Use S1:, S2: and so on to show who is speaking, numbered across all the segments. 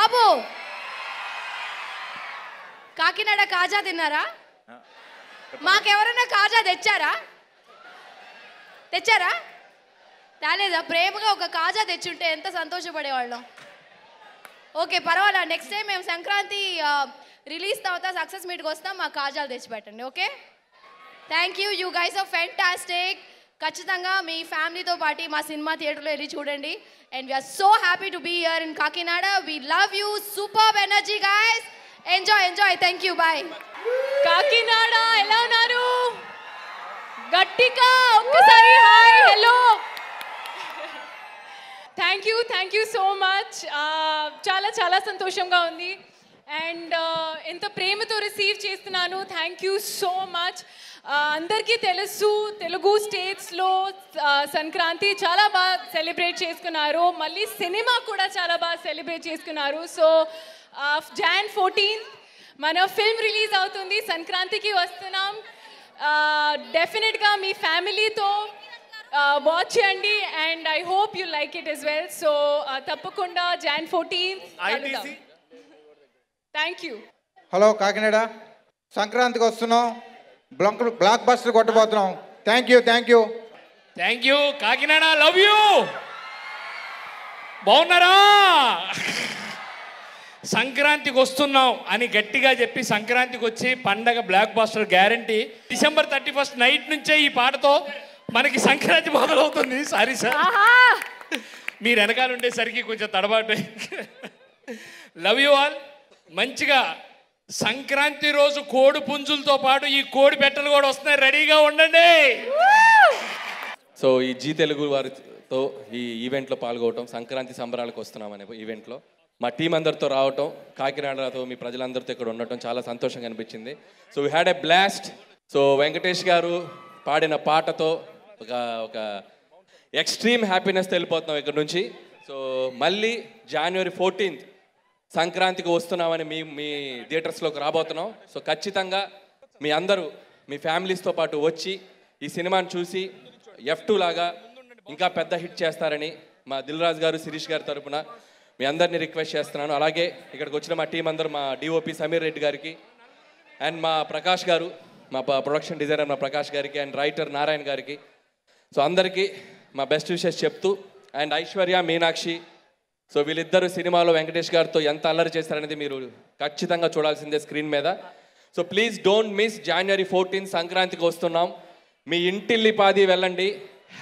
S1: బాబు కాకినాడ కాజా తిన్నారా? మాకెవరైనా కాజా తెచ్చారా? తేలేదా? ప్రేమగా ఒక కాజా తెచ్చుంటే ఎంత సంతోషపడేవాళ్ళం. ఓకే పర్వాలేదు, నెక్స్ట్ టైం మేము సంక్రాంతి రిలీజ్ తర్వాత సక్సెస్ మీట్కి వస్తాం, మా కాజాలు తెచ్చిపెట్టండి. Okay, thank you. You guys are fantastic. ఖచ్చితంగా మీ ఫ్యామిలీతో పాటు మా సినిమా థియేటర్లో వెళ్ళి చూడండి. And we're so happy to be here in Kakinada. We love you. Super energy guys. Enjoy. Thank you. Bye.
S2: Kakinada ఎలా ఉన్నారు? గట్టిగా ఒక్కసారి hi hello. Thank you so much. చాలా సంతోషంగా ఉంది. అండ్ ఎంత ప్రేమతో రిసీవ్ చేస్తున్నాను. Thank you so much. అందరికీ తెలుసు తెలుగు స్టేట్స్లో సంక్రాంతి చాలా బాగా సెలబ్రేట్ చేసుకున్నారు. మళ్ళీ సినిమా కూడా చాలా బాగా సెలబ్రేట్ చేసుకున్నారు. సో Jan 14 మన ఫిల్మ్ రిలీజ్ అవుతుంది. సంక్రాంతికి వస్తున్నాం. డెఫినెట్గా మీ ఫ్యామిలీతో వాచ్ చేయండి. And I hope you like it as well. So తప్పకుండా Jan 14 thank you.
S3: Hello Kakinada, సంక్రాంతికి వస్తున్నాం, బ్లాక్ బస్టర్ కొట్టబోతున్నాం. Thank you
S4: Kakinada. Love you. బాగున్నారా? సంక్రాంతికి వస్తున్నాం అని గట్టిగా చెప్పి సంక్రాంతికి వచ్చి పండగ blockbuster guarantee. December 31 night నుంచే ఈ పాటతో మనకి సంక్రాంతి మొదలవుతుంది. సారీ సార్, మీరు వెనకాల ఉండేసరికి కొంచెం తడబాటు. Love you all. మంచిగా సంక్రాంతి రోజు కోడి పుంజులతో పాటు ఈ కోడి పెట్టలు కూడా వస్తున్నాయి, రెడీగా ఉండండి.
S5: సో ఈ జీ తెలుగు వారితో ఈ ఈవెంట్లో పాల్గొనడం, సంక్రాంతి సంబరాలకు వస్తున్నాం అనే ఈవెంట్లో మా టీం అందరితో రావటం, కాకినాడతో మీ ప్రజలందరితో ఇక్కడ ఉండటం చాలా సంతోషంగా అనిపించింది. So we had a blast. So Venkatesh గారు పాడిన పాటతో ఒక ఎక్స్ట్రీమ్ హ్యాపీనెస్ వెళ్ళిపోతున్నాం ఇక్కడ నుంచి. సో మళ్ళీ January 14 సంక్రాంతికి వస్తున్నామని మీ థియేటర్స్లోకి రాబోతున్నాం. సో ఖచ్చితంగా మీ అందరూ మీ ఫ్యామిలీస్తో పాటు వచ్చి ఈ సినిమాని చూసి F2 లాగా ఇంకా పెద్ద హిట్ చేస్తారని మా దిల్ రాజు గారు, శిరీష్ గారి తరపున మీ అందరినీ రిక్వెస్ట్ చేస్తున్నాను. అలాగే ఇక్కడికి వచ్చిన మా టీం అందరూ, మా డిఓపి సమీర్ రెడ్డి గారికి అండ్ మా ప్రకాష్ గారు, మా ప్రొడక్షన్ డిజైనర్ మా ప్రకాష్ గారికి అండ్ రైటర్ నారాయణ గారికి, సో అందరికీ మా బెస్ట్ విషెస్ చెప్తూ, అండ్ ఐశ్వర్య, మీనాక్షి, సో వీళ్ళిద్దరు సినిమాలో వెంకటేష్ గారితో ఎంత అల్లరి చేస్తారనేది మీరు ఖచ్చితంగా చూడాల్సిందే స్క్రీన్ మీద. So please don't miss January 14 సంక్రాంతికి వస్తున్నాం. మీ ఇంటిల్లిపాది వెళ్ళండి,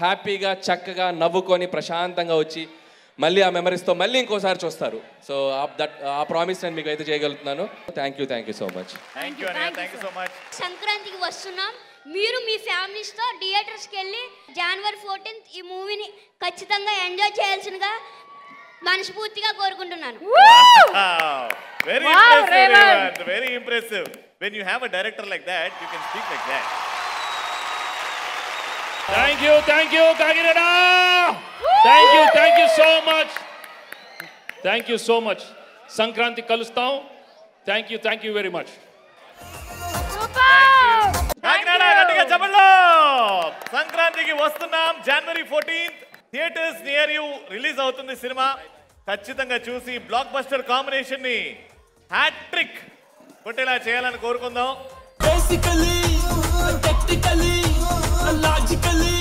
S5: హ్యాపీగా చక్కగా నవ్వుకొని ప్రశాంతంగా వచ్చి మళ్ళీ ఆ మెమరీస్తో మళ్ళీ ఇంకోసారి చూస్తారు. సో ఆ ప్రామిస్ నేను మీకు అయితే చేయగలుగుతున్నాను. Thank you so much.
S6: సంక్రాంతికి వస్తున్నాం. మీరు మీ ఫ్యామిలీస్తో థియేటర్స్కి వెళ్ళి January 14 ఈ మూవీని ఖచ్చితంగా ఎంజాయ్ చేయాల్సిందిగా మనస్ఫూర్తిగా కోరుకుంటున్నాను.
S7: Very impressive. When you have a director like that, you can speak like that.
S4: Thank you Kakinada. Thank you so much. Sankranti kalustam. Thank you very much.
S7: Kakinada గట్టిగా చెప్పండి. సంక్రాంతికి వస్తున్నాం January 14 theatres near you release అవుతుంది cinema. ఖచ్చితంగా చూసి block buster combination ని hat trick కొట్టేలా చేయాలని కోరుకుందాం. Basically, technically, logically